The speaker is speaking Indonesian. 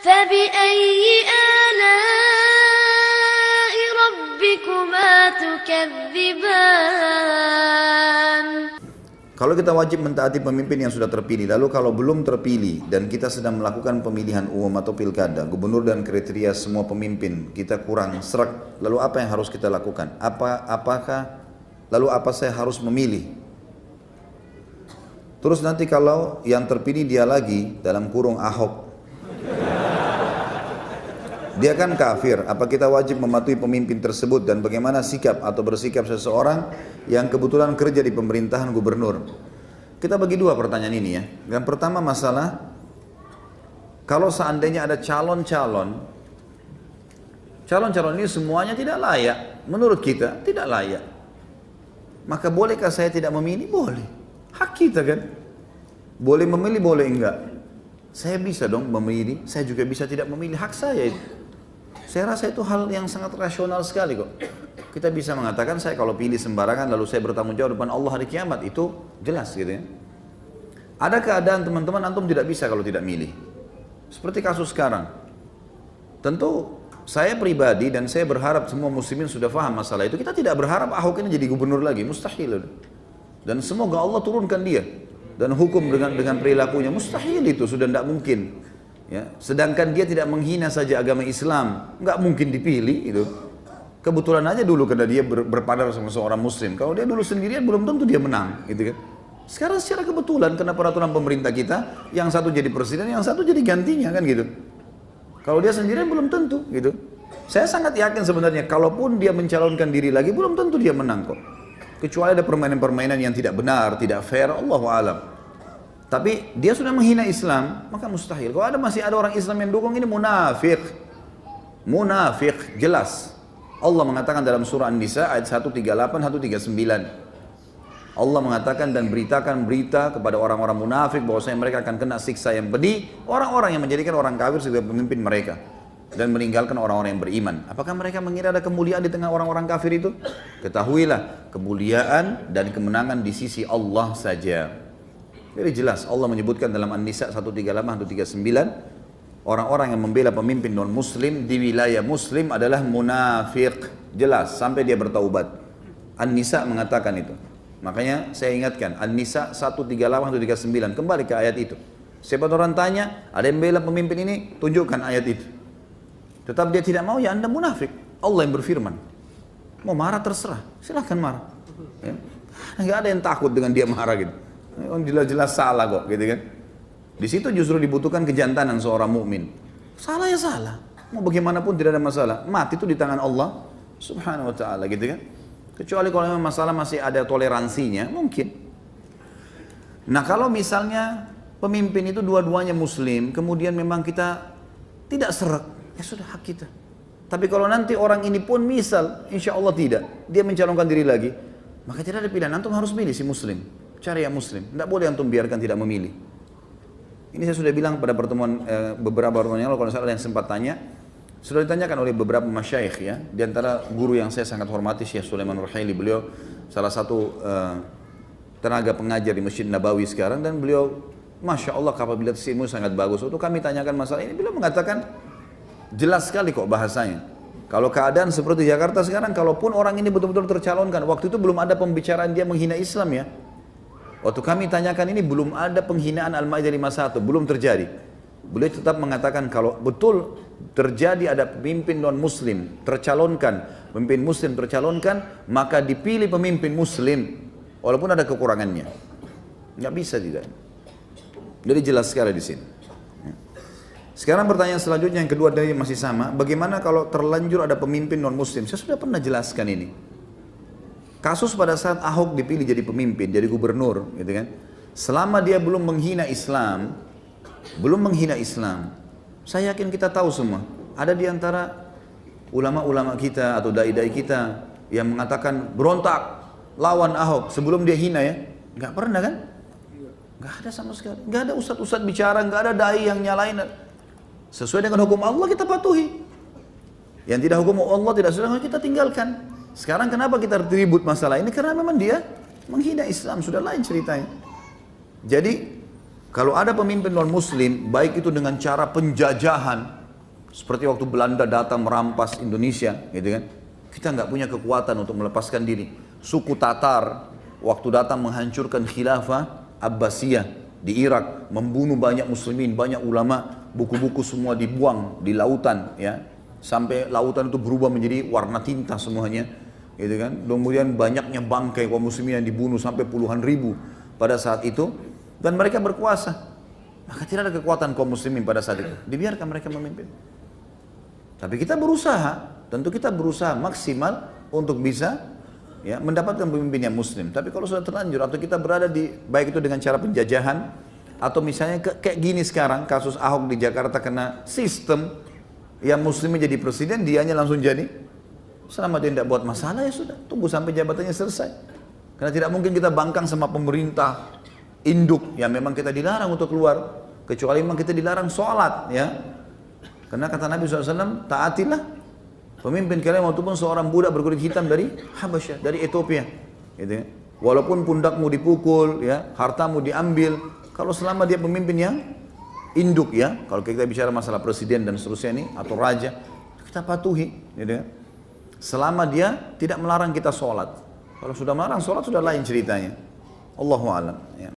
فبأي آلاء ربكما تكذبان. Kalau kita wajib mentaati pemimpin yang sudah terpilih, lalu kalau belum terpilih dan kita sedang melakukan pemilihan umum atau pilkada, gubernur dan kriteria semua pemimpin, kita kurang serak, lalu apa yang harus kita lakukan? Lalu apa saya harus memilih? Terus nanti kalau yang terpilih dia lagi, dalam kurung Ahok, dia kan kafir, apa kita wajib mematuhi pemimpin tersebut dan bagaimana sikap atau bersikap seseorang yang kebetulan kerja di pemerintahan gubernur? Kita bagi dua pertanyaan ini ya. Yang pertama masalah, kalau seandainya ada calon-calon ini semuanya tidak layak, menurut kita tidak layak, maka bolehkah saya tidak memilih? Boleh, hak kita kan. Boleh memilih, boleh enggak. Saya bisa dong memilih, saya juga bisa tidak memilih, hak saya itu. Saya rasa itu hal yang sangat rasional sekali kok. Kita bisa mengatakan saya kalau pilih sembarangan lalu saya bertanggung jawab depan Allah hari kiamat, itu jelas gitu ya. Ada keadaan teman-teman antum tidak bisa kalau tidak milih. Seperti kasus sekarang. Tentu saya pribadi dan saya berharap semua muslimin sudah paham masalah itu. Kita tidak berharap Ahok ini jadi gubernur lagi, mustahil. Dan semoga Allah turunkan dia dan hukum dengan perilakunya, mustahil itu, sudah tidak mungkin. Ya, sedangkan dia tidak menghina saja agama Islam, nggak mungkin dipilih itu. Kebetulan aja dulu karena dia berpadar sama seorang muslim. Kalau dia dulu sendirian belum tentu dia menang, gitu kan. Sekarang secara kebetulan karena peraturan pemerintah kita, yang satu jadi presiden, yang satu jadi gantinya kan gitu. Kalau dia sendirian belum tentu, gitu. Saya sangat yakin sebenarnya, kalaupun dia mencalonkan diri lagi, belum tentu dia menang kok. Kecuali ada permainan-permainan yang tidak benar, tidak fair, Allahu a'lam. Tapi dia sudah menghina Islam, maka mustahil. Kalau masih ada orang Islam yang dukung, ini munafik. Munafik, jelas. Allah mengatakan dalam surah An-Nisa ayat 138, 139. Allah mengatakan dan beritakan berita kepada orang-orang munafik bahwasanya mereka akan kena siksa yang pedih, orang-orang yang menjadikan orang kafir sebagai pemimpin mereka dan meninggalkan orang-orang yang beriman. Apakah mereka mengira ada kemuliaan di tengah orang-orang kafir itu? Ketahuilah, kemuliaan dan kemenangan di sisi Allah saja. Jadi jelas Allah menyebutkan dalam An-Nisa 138, 139, orang-orang yang membela pemimpin non-muslim di wilayah muslim adalah munafik. Jelas, sampai dia bertaubat. An-Nisa mengatakan itu. Makanya saya ingatkan, An-Nisa 138, 139, kembali ke ayat itu. Siapa orang tanya, ada yang bela pemimpin ini, tunjukkan ayat itu. Tetap dia tidak mau, ya Anda munafik. Allah yang berfirman. Mau marah terserah, silahkan marah. Ya. Nggak ada yang takut dengan dia marah gitu. Jelas-jelas salah kok, gitu kan? Di situ justru dibutuhkan kejantanan seorang mukmin. Salah ya salah, mau bagaimanapun tidak ada masalah. Mati itu di tangan Allah Subhanahu Wa Taala, gitu kan? Kecuali kalau memang masalah masih ada toleransinya, mungkin. Nah kalau misalnya pemimpin itu dua-duanya Muslim, kemudian memang kita tidak serak, ya sudah hak kita. Tapi kalau nanti orang ini pun misal, insya Allah tidak, dia mencalonkan diri lagi, maka tidak ada pilihan, antum harus milih si Muslim. Cari yang muslim, tidak boleh antum biarkan tidak memilih. Ini saya sudah bilang pada pertemuan beberapa pertemuan yang lalu, kalau saya yang sempat tanya, sudah ditanyakan oleh beberapa masyayikh ya, di antara guru yang saya sangat hormati Syekh Sulaiman Ruhaili, beliau salah satu tenaga pengajar di Masjid Nabawi sekarang, dan beliau Masya Allah kapabilitas ilmu sangat bagus. Untuk kami tanyakan masalah ini, beliau mengatakan jelas sekali kok bahasanya. Kalau keadaan seperti Jakarta sekarang, kalaupun orang ini betul-betul tercalonkan, waktu itu belum ada pembicaraan dia menghina Islam ya. Waktu kami tanyakan ini belum ada penghinaan Al-Maidah 51, belum terjadi. Beliau tetap mengatakan kalau betul terjadi ada pemimpin non-muslim tercalonkan, pemimpin muslim tercalonkan, maka dipilih pemimpin muslim walaupun ada kekurangannya. Nggak bisa tidak. Jadi jelas sekali di sini. Sekarang pertanyaan selanjutnya yang kedua dari masih sama, bagaimana kalau terlanjur ada pemimpin non-muslim? Saya sudah pernah jelaskan ini. Kasus pada saat Ahok dipilih jadi pemimpin, jadi gubernur, gitu kan? Selama dia belum menghina Islam, saya yakin kita tahu semua. Ada di antara ulama-ulama kita atau dai-dai kita yang mengatakan berontak lawan Ahok sebelum dia hina ya, nggak pernah kan? Nggak ada sama sekali. Nggak ada ustadz-ustadz bicara, nggak ada dai yang nyalain. Sesuai dengan hukum Allah kita patuhi. Yang tidak hukum Allah tidak sesuai kita tinggalkan. Sekarang kenapa kita ribut masalah ini? Karena memang dia menghina Islam, sudah lain ceritanya. Jadi Kalau ada pemimpin non-muslim, baik itu dengan cara penjajahan, seperti waktu Belanda datang merampas Indonesia, gitu kan? Kita nggak punya kekuatan untuk melepaskan diri. Suku Tatar, waktu datang menghancurkan khilafah Abbasiyah di Irak, membunuh banyak muslimin, banyak ulama, buku-buku semua dibuang di lautan, ya, sampai lautan itu berubah menjadi warna tinta semuanya, gitu kan? Kemudian banyaknya bangkai kaum muslimin yang dibunuh sampai puluhan ribu pada saat itu. Dan mereka berkuasa, maka tidak ada kekuatan kaum muslimin pada saat itu, dibiarkan mereka memimpin. Tapi kita berusaha, tentu kita berusaha maksimal untuk bisa, ya, mendapatkan pemimpin yang muslim. Tapi kalau sudah terlanjur atau kita berada di, baik itu dengan cara penjajahan atau misalnya kayak gini sekarang kasus Ahok di Jakarta, kena sistem yang muslimnya jadi presiden, dianya langsung jadi, selama dia tidak buat masalah ya sudah, tunggu sampai jabatannya selesai. Karena tidak mungkin kita bangkang sama pemerintah induk yang memang kita dilarang untuk keluar, kecuali memang kita dilarang sholat, ya. Karena kata Nabi SAW, taatilah pemimpin kalian walaupun seorang budak berkulit hitam dari Habasyah, dari Ethiopia, gitu ya. Walaupun pundakmu dipukul, ya, hartamu diambil, kalau selama dia pemimpin yang induk, ya, kalau kita bicara masalah presiden dan seterusnya ini atau raja, kita patuhi, gitu ya. Selama dia tidak melarang kita sholat. Kalau sudah melarang sholat sudah lain ceritanya. Allahu a'lam. Ya.